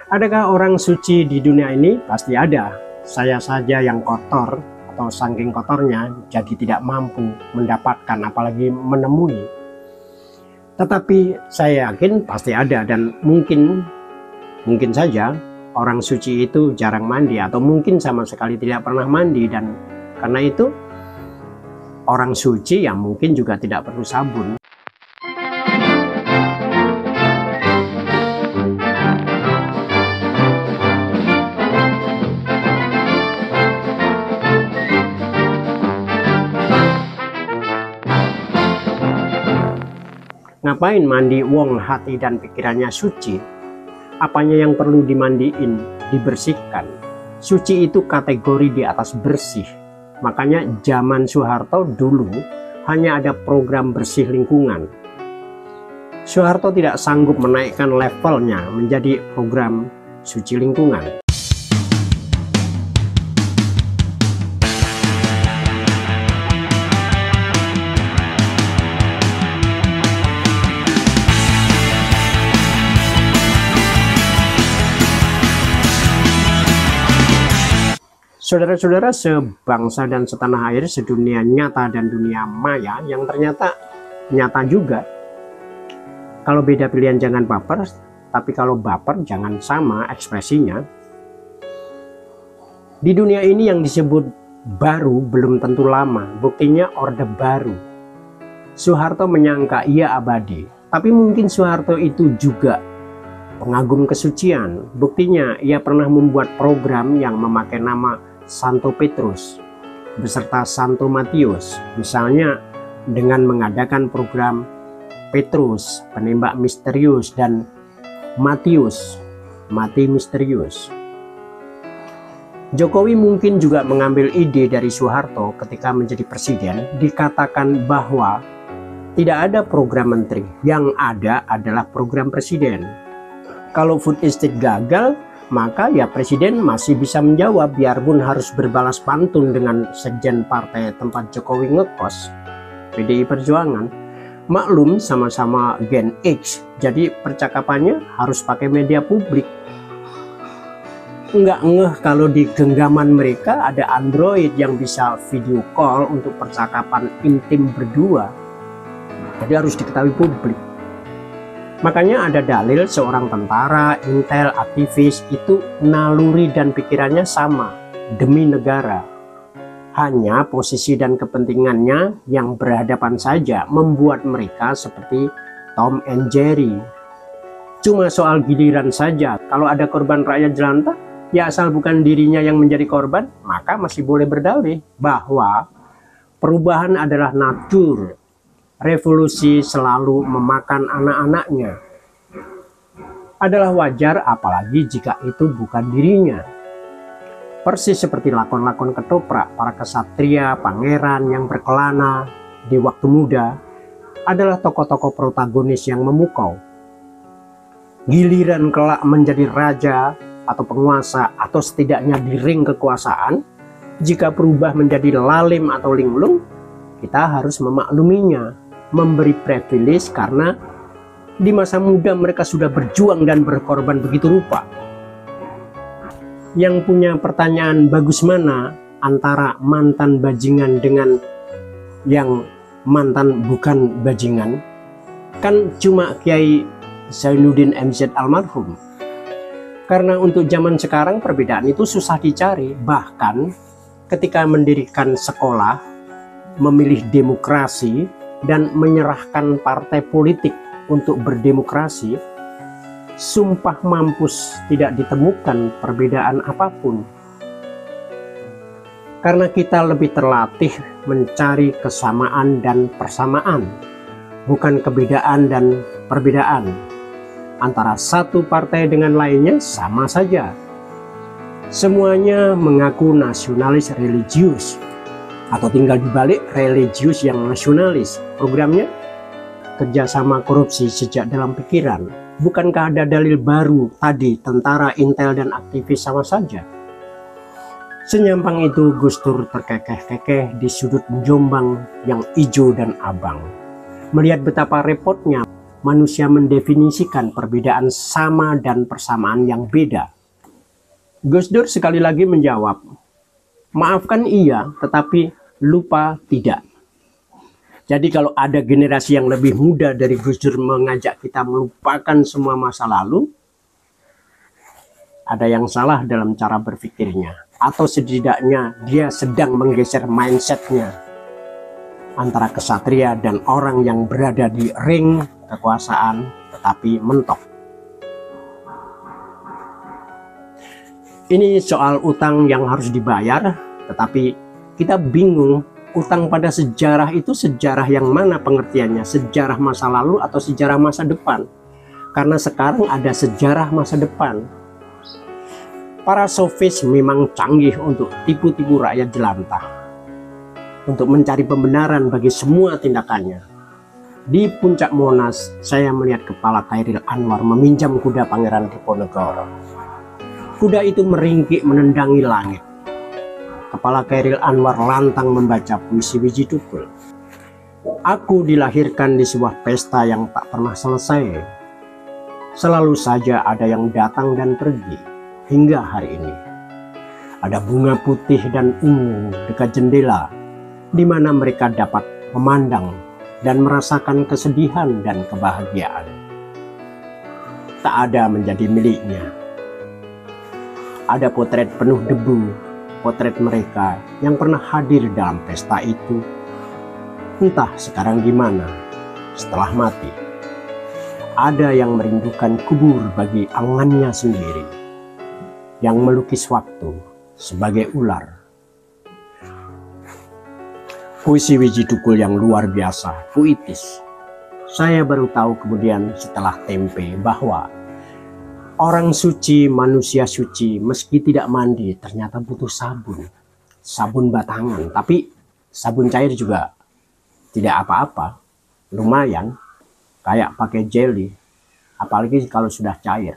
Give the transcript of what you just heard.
Adakah orang suci di dunia ini? Pasti ada. Saya saja yang kotor atau saking kotornya jadi tidak mampu mendapatkan apalagi menemui. Tetapi saya yakin pasti ada, dan mungkin saja orang suci itu jarang mandi atau mungkin sama sekali tidak pernah mandi, dan karena itu orang suci yang mungkin juga tidak perlu sabun. Ngapain mandi wong hati dan pikirannya suci? Apanya yang perlu dimandiin, dibersihkan? Suci itu kategori di atas bersih. Makanya zaman Soeharto dulu hanya ada program bersih lingkungan. Soeharto tidak sanggup menaikkan levelnya menjadi program suci lingkungan. Saudara-saudara sebangsa dan setanah air, sedunia nyata dan dunia maya yang ternyata nyata juga. Kalau beda pilihan jangan baper, tapi kalau baper jangan sama ekspresinya. Di dunia ini yang disebut baru belum tentu lama, buktinya Orde Baru. Soeharto menyangka ia abadi, tapi mungkin Soeharto itu juga pengagum kesucian. Buktinya ia pernah membuat program yang memakai nama Santo Petrus beserta Santo Matius, misalnya dengan mengadakan program Petrus penembak misterius dan Matius mati misterius. Jokowi mungkin juga mengambil ide dari Soeharto ketika menjadi presiden. Dikatakan bahwa tidak ada program menteri, yang ada adalah program presiden. Kalau food estate gagal, maka ya presiden masih bisa menjawab, biarpun harus berbalas pantun dengan sekjen partai tempat Jokowi ngekos, PDI Perjuangan. Maklum sama-sama Gen X, jadi percakapannya harus pakai media publik. Nggak ngeh kalau di genggaman mereka ada Android yang bisa video call untuk percakapan intim berdua. Jadi harus diketahui publik. Makanya ada dalil seorang tentara, intel, aktivis itu naluri dan pikirannya sama, demi negara. Hanya posisi dan kepentingannya yang berhadapan saja membuat mereka seperti Tom and Jerry. Cuma soal giliran saja, kalau ada korban rakyat jelantah, ya asal bukan dirinya yang menjadi korban, maka masih boleh berdalih bahwa perubahan adalah natur. Revolusi selalu memakan anak-anaknya. Adalah wajar, apalagi jika itu bukan dirinya. Persis seperti lakon-lakon ketoprak, para kesatria, pangeran yang berkelana di waktu muda adalah tokoh-tokoh protagonis yang memukau. Giliran kelak menjadi raja atau penguasa atau setidaknya di ring kekuasaan, jika berubah menjadi lalim atau linglung, kita harus memakluminya. Memberi privilege karena di masa muda mereka sudah berjuang dan berkorban begitu rupa. Yang punya pertanyaan bagus mana antara mantan bajingan dengan yang mantan bukan bajingan? Kan cuma Kiai Zainuddin MZ almarhum. Karena untuk zaman sekarang perbedaan itu susah dicari. Bahkan ketika mendirikan sekolah, memilih demokrasi dan menyerahkan partai politik untuk berdemokrasi, sumpah mampus tidak ditemukan perbedaan apapun. Karena kita lebih terlatih mencari kesamaan dan persamaan, bukan kebedaan dan perbedaan. Antara satu partai dengan lainnya sama saja. Semuanya mengaku nasionalis religius, atau tinggal dibalik religius yang nasionalis. Programnya kerjasama korupsi sejak dalam pikiran. Bukankah ada dalil baru tadi, tentara, intel, dan aktivis sama saja? Senyampang itu Gus Dur terkekeh-kekeh di sudut Jombang yang hijau dan abang. Melihat betapa repotnya manusia mendefinisikan perbedaan sama dan persamaan yang beda. Gus Dur sekali lagi menjawab, maafkan iya, tetapi lupa tidak. Jadi kalau ada generasi yang lebih muda dari Gus Dur mengajak kita melupakan semua masa lalu, ada yang salah dalam cara berpikirnya. Atau setidaknya dia sedang menggeser mindsetnya antara kesatria dan orang yang berada di ring kekuasaan tetapi mentok. Ini soal utang yang harus dibayar, tetapi kita bingung. Utang pada sejarah itu sejarah yang mana pengertiannya? Sejarah masa lalu atau sejarah masa depan? Karena sekarang ada sejarah masa depan. Para sofis memang canggih untuk tipu-tipu rakyat jelantah, untuk mencari pembenaran bagi semua tindakannya. Di puncak Monas, saya melihat kepala Chairil Anwar meminjam kuda Pangeran Diponegoro. Kuda itu meringkik menendangi langit. Kepala Chairil Anwar lantang membaca puisi Wiji Tukul. Aku dilahirkan di sebuah pesta yang tak pernah selesai. Selalu saja ada yang datang dan pergi, hingga hari ini. Ada bunga putih dan ungu dekat jendela, di mana mereka dapat memandang dan merasakan kesedihan dan kebahagiaan. Tak ada menjadi miliknya. Ada potret penuh debu, potret mereka yang pernah hadir dalam pesta itu. Entah sekarang gimana setelah mati. Ada yang merindukan kubur bagi angannya sendiri, yang melukis waktu sebagai ular. Puisi Wiji Tukul yang luar biasa, puitis. Saya baru tahu kemudian setelah tempe bahwa orang suci, manusia suci, meski tidak mandi, ternyata butuh sabun. Sabun batangan, tapi sabun cair juga tidak apa-apa. Lumayan, kayak pakai jelly, apalagi kalau sudah cair.